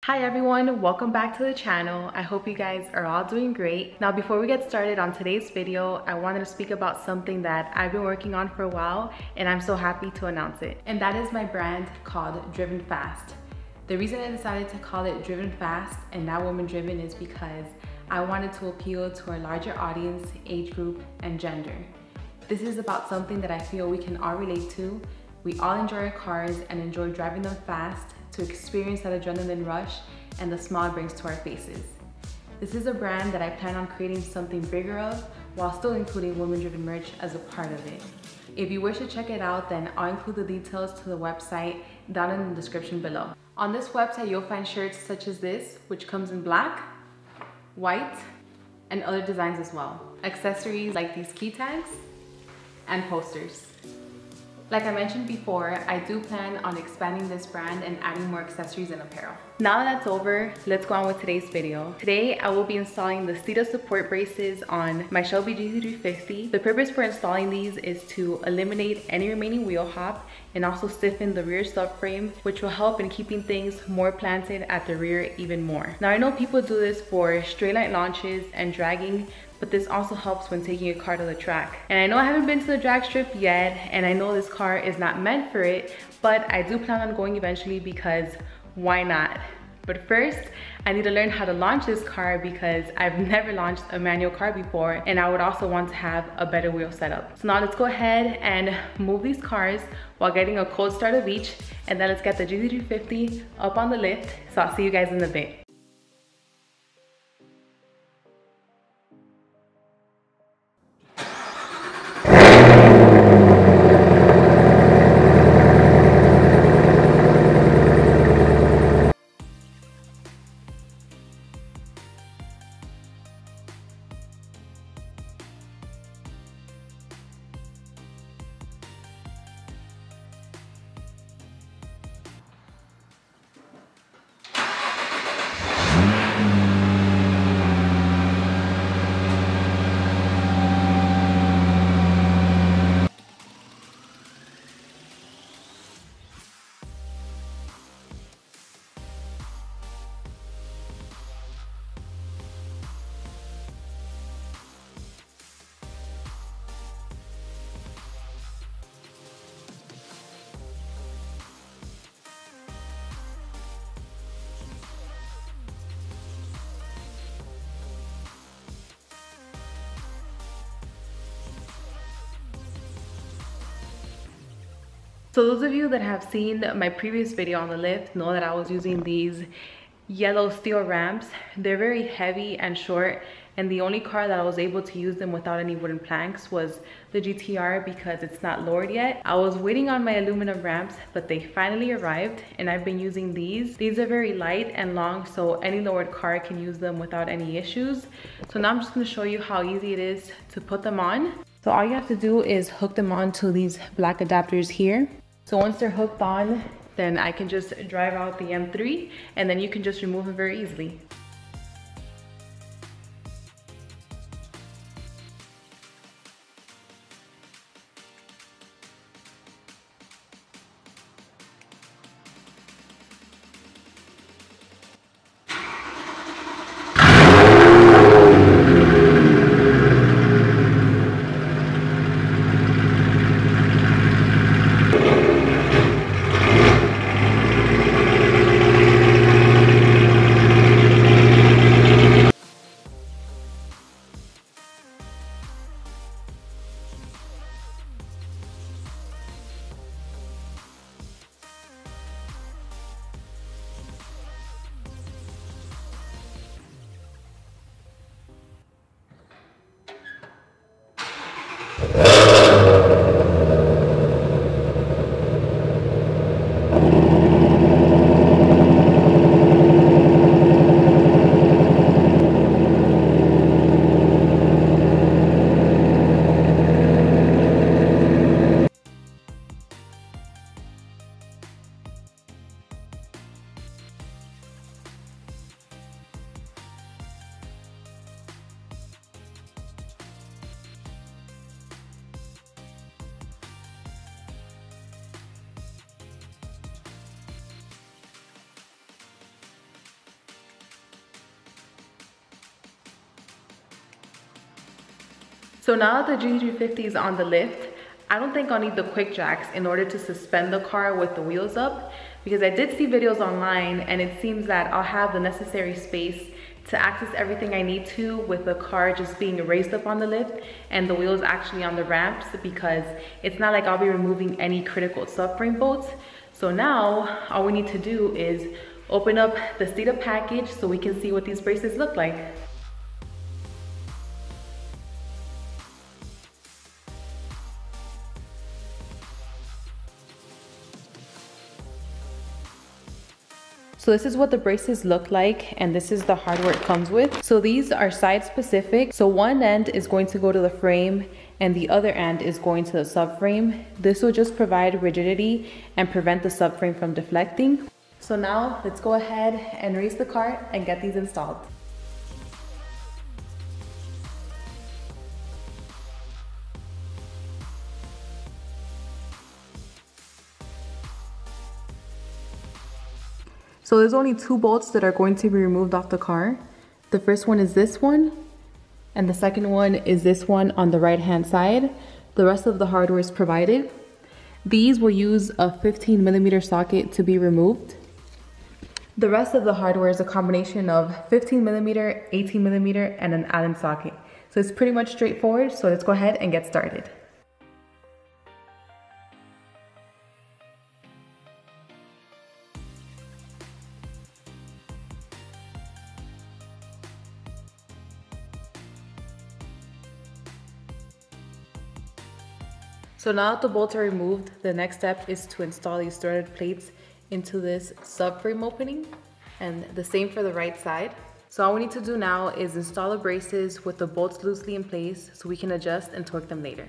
Hi everyone, welcome back to the channel. I hope you guys are all doing great. Now before we get started on today's video, I wanted to speak about something that I've been working on for a while and I'm so happy to announce it. And that is my brand called Driven Fast. The reason I decided to call it Driven Fast and not Woman.Driven is because I wanted to appeal to a larger audience, age group, and gender. This is about something that I feel we can all relate to. We all enjoy our cars and enjoy driving them fast to experience that adrenaline rush and the smile it brings to our faces. This is a brand that I plan on creating something bigger of while still including Woman-Driven merch as a part of it. If you wish to check it out, then I'll include the details to the website down in the description below. On this website, you'll find shirts such as this, which comes in black, white, and other designs as well. Accessories like these key tags and posters. Like I mentioned before, I do plan on expanding this brand and adding more accessories and apparel. Now that that's over, let's go on with today's video. Today, I will be installing the STEEDA support braces on my Shelby GT350. The purpose for installing these is to eliminate any remaining wheel hop and also stiffen the rear subframe, which will help in keeping things more planted at the rear even more. Now I know people do this for straight line launches and dragging, but this also helps when taking a car to the track. And I know I haven't been to the drag strip yet, and I know this car is not meant for it, but I do plan on going eventually because why not? But first, I need to learn how to launch this car because I've never launched a manual car before, and I would also want to have a better wheel setup. So now let's go ahead and move these cars while getting a cold start of each, and then let's get the GT350 up on the lift. So I'll see you guys in a bit. So those of you that have seen my previous video on the lift know that I was using these yellow steel ramps. They're very heavy and short, and the only car that I was able to use them without any wooden planks was the GTR because it's not lowered yet. I was waiting on my aluminum ramps, but they finally arrived, and I've been using these. These are very light and long, so any lowered car can use them without any issues. So now I'm just going to show you how easy it is to put them on. So all you have to do is hook them onto these black adapters here. So once they're hooked on, then I can just drive out the M3, and then you can just remove them very easily. So now that the GT350 is on the lift, I don't think I'll need the quick jacks in order to suspend the car with the wheels up, because I did see videos online and it seems that I'll have the necessary space to access everything I need to with the car just being raised up on the lift and the wheels actually on the ramps, because it's not like I'll be removing any critical subframe bolts. So now all we need to do is open up the STEEDA package so we can see what these braces look like. So this is what the braces look like, and this is the hardware it comes with. So these are side specific. So one end is going to go to the frame and the other end is going to the subframe. This will just provide rigidity and prevent the subframe from deflecting. So now let's go ahead and raise the car and get these installed. So there's only 2 bolts that are going to be removed off the car. The first one is this one, and the second one is this one on the right hand side. The rest of the hardware is provided. These will use a 15mm socket to be removed. The rest of the hardware is a combination of 15mm, 18mm, and an Allen socket. So it's pretty much straightforward, so let's go ahead and get started. So now that the bolts are removed, the next step is to install these threaded plates into this subframe opening, and the same for the right side. So all we need to do now is install the braces with the bolts loosely in place so we can adjust and torque them later.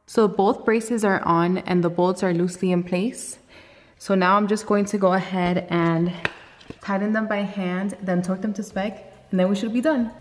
So both braces are on and the bolts are loosely in place. So now I'm just going to go ahead and tighten them by hand, then torque them to spec, and then we should be done.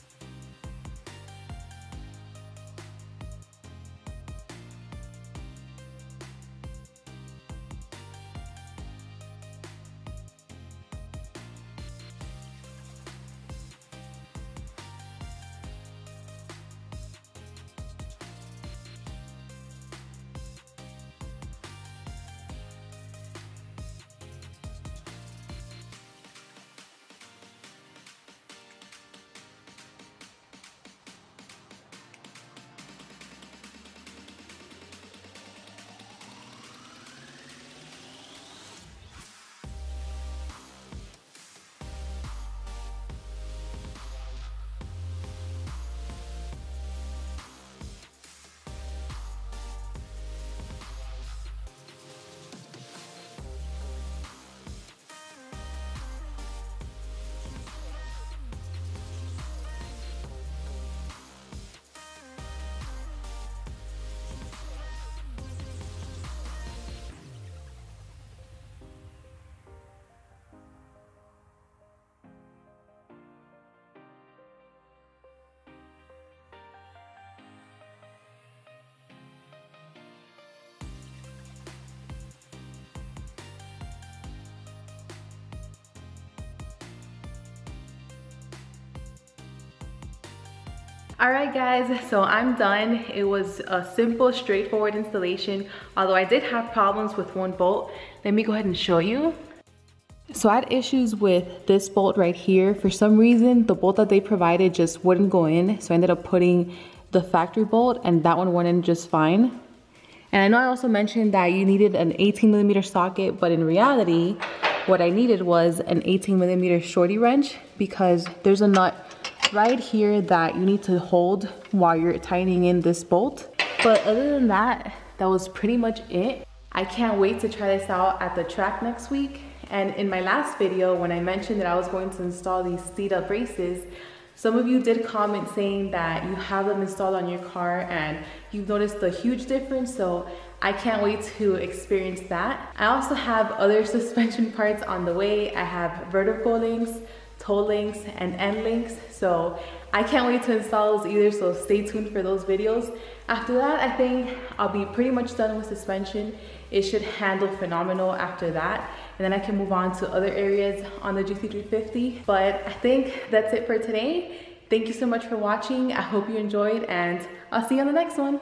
Alright guys, so I'm done. It was a simple, straightforward installation, although I did have problems with one bolt. Let me go ahead and show you. So I had issues with this bolt right here. For some reason, the bolt that they provided just wouldn't go in, so I ended up putting the factory bolt, and that one went in just fine. And I know I also mentioned that you needed an 18mm socket, but in reality, what I needed was an 18mm shorty wrench, because there's a nut right here that you need to hold while you're tightening in this bolt. But other than that, that was pretty much it. I can't wait to try this out at the track next week. And in my last video, when I mentioned that I was going to install these STEEDA braces, some of you did comment saying that you have them installed on your car and you've noticed a huge difference. So I can't wait to experience that. I also have other suspension parts on the way. I have vertical links, toe links, and end links. So I can't wait to install those either, so stay tuned for those videos. After that, I think I'll be pretty much done with suspension. It should handle phenomenal after that. And then I can move on to other areas on the GT350. But I think that's it for today. Thank you so much for watching. I hope you enjoyed, and I'll see you on the next one.